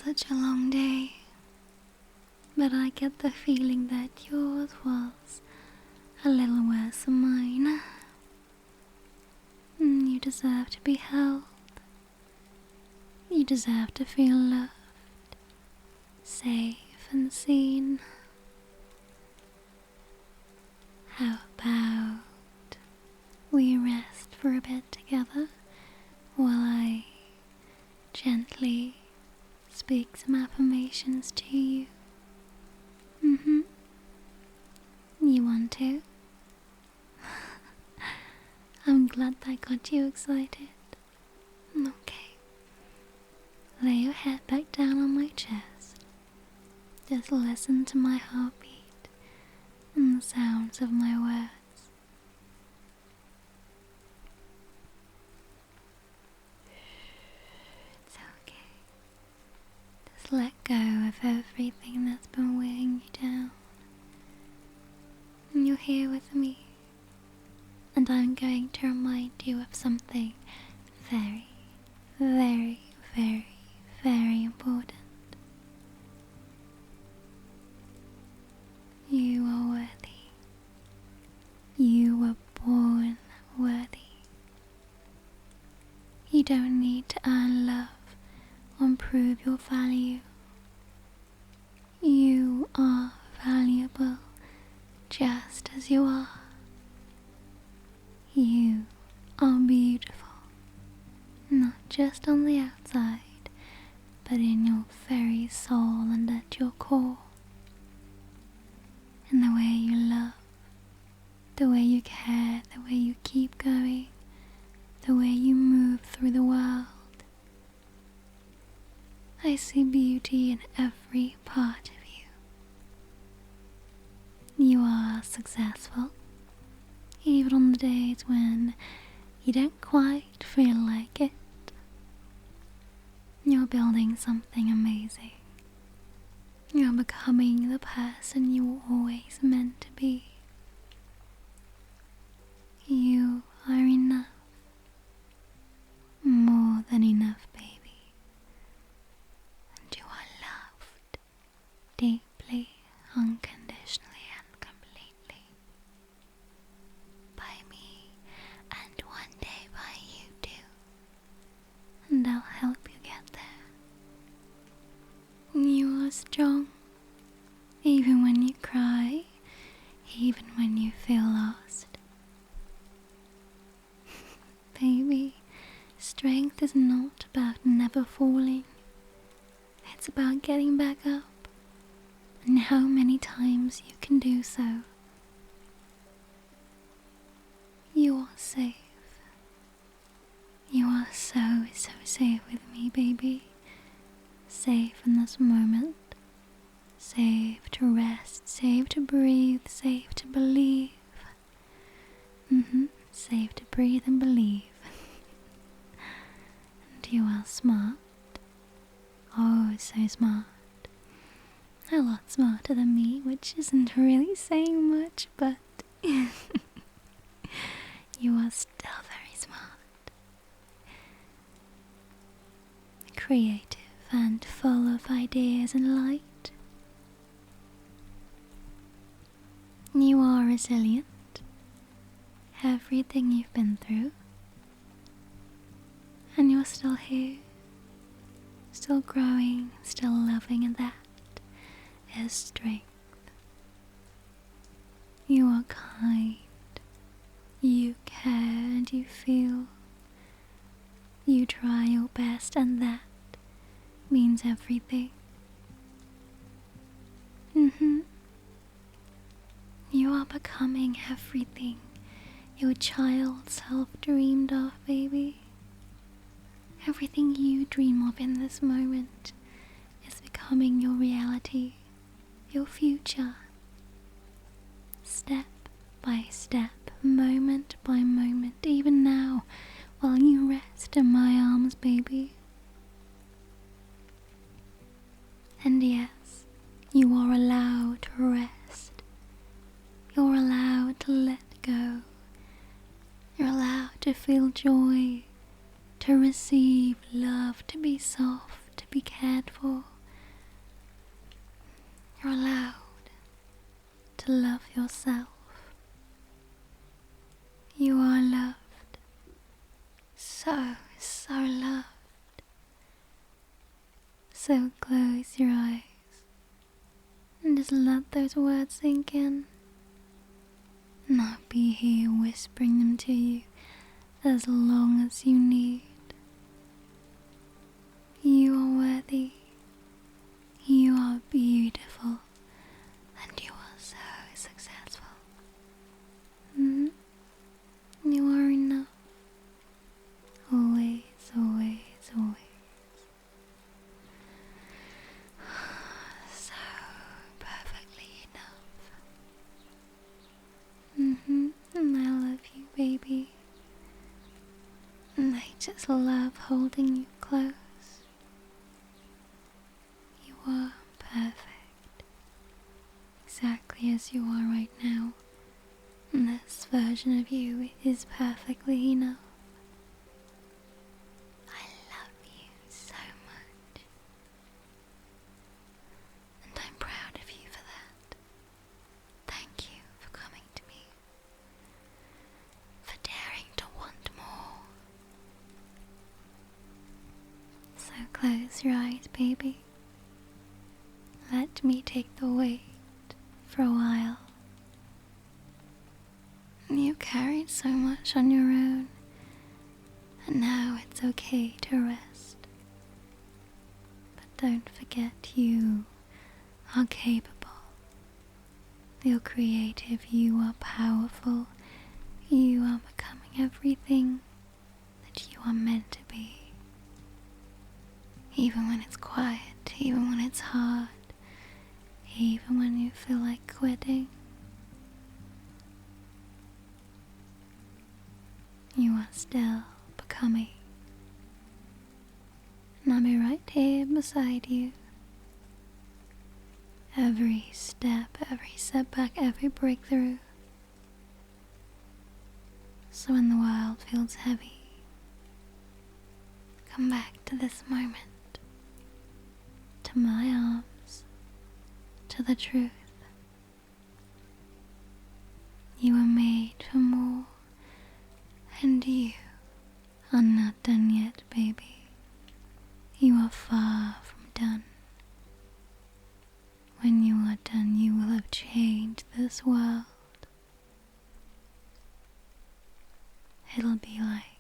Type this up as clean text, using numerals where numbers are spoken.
such a long day, but I get the feeling that yours was a little worse than mine. You deserve to be held. You deserve to feel loved, safe and seen. How about we rest for a bit together while I gently speak some affirmations to you? You want to? I'm glad that got you excited. Okay. Lay your head back down on my chest. Just listen to my heartbeat and the sounds of my words. It's okay. Just let go of everything that's been weighing you down. And you're here with me. And I'm going to remind you of something very, very, very, very important. You are worthy. You were born worthy. You don't need to earn love or prove your value. You are valuable just as you are. You are beautiful, not just on the outside, but in your very soul and at your core. In the way you love, the way you care, the way you keep going, the way you move through the world. I see beauty in every part of you. You are successful, even on the days when you don't quite feel like it. You're building something amazing. You're becoming the person you were always meant to be. You are enough. More than enough, baby. And you are loved deeply, unconditionally and completely. By me, and one day by you too. And I'll help you get there. You are strong, even when you cry, even when you feel lost. Baby, strength is not about never falling. It's about getting back up, and how many times you can do so. You are safe. You are so, so safe with me, baby. Safe in this moment. Safe to rest, safe to breathe, safe to believe. Safe to breathe and believe. And you are smart. Oh, so smart. A lot smarter than me, which isn't really saying much, but you are still very smart. Creative and full of ideas and light. You are resilient. Everything you've been through, and you're still here, still growing, still loving, and that is strength. You are kind, you care and you feel, you try your best, and that means everything. You are becoming everything your child self dreamed of, baby. Everything you dream of in this moment is becoming your reality, your future. Step by step, moment by moment, even now, while you rest in my arms, baby. And yes, you are allowed to rest. You're allowed to let go. You're allowed to feel joy, to receive love, to be soft, to be cared for, You're allowed to love yourself. You are loved. So, so loved. So close your eyes and just let those words sink in. And I'll be here whispering them to you as long as you need. You are worthy. You are beautiful. And you are so successful. You are enough. Always, always, always. So perfectly enough. And I love you, baby. And I just love holding you close. You are perfect. Exactly as you are right now. And this version of you is perfectly enough. I love you so much. And I'm proud of you for that. Thank you for coming to me. For daring to want more. So close your eyes, baby. Let me take the weight for a while. You carried so much on your own, and now it's okay to rest. But don't forget you are capable. You're creative, you are powerful, you are becoming everything that you are meant to be. Even when it's quiet, even when it's hard, even when you feel like quitting, you are still becoming. And I'll be right here beside you. Every step, every setback, every breakthrough. So when the world feels heavy, come back to this moment, to my arms, to the truth. You are made for more, and you are not done yet, baby. You are far from done. When you are done, you will have changed this world. It'll be like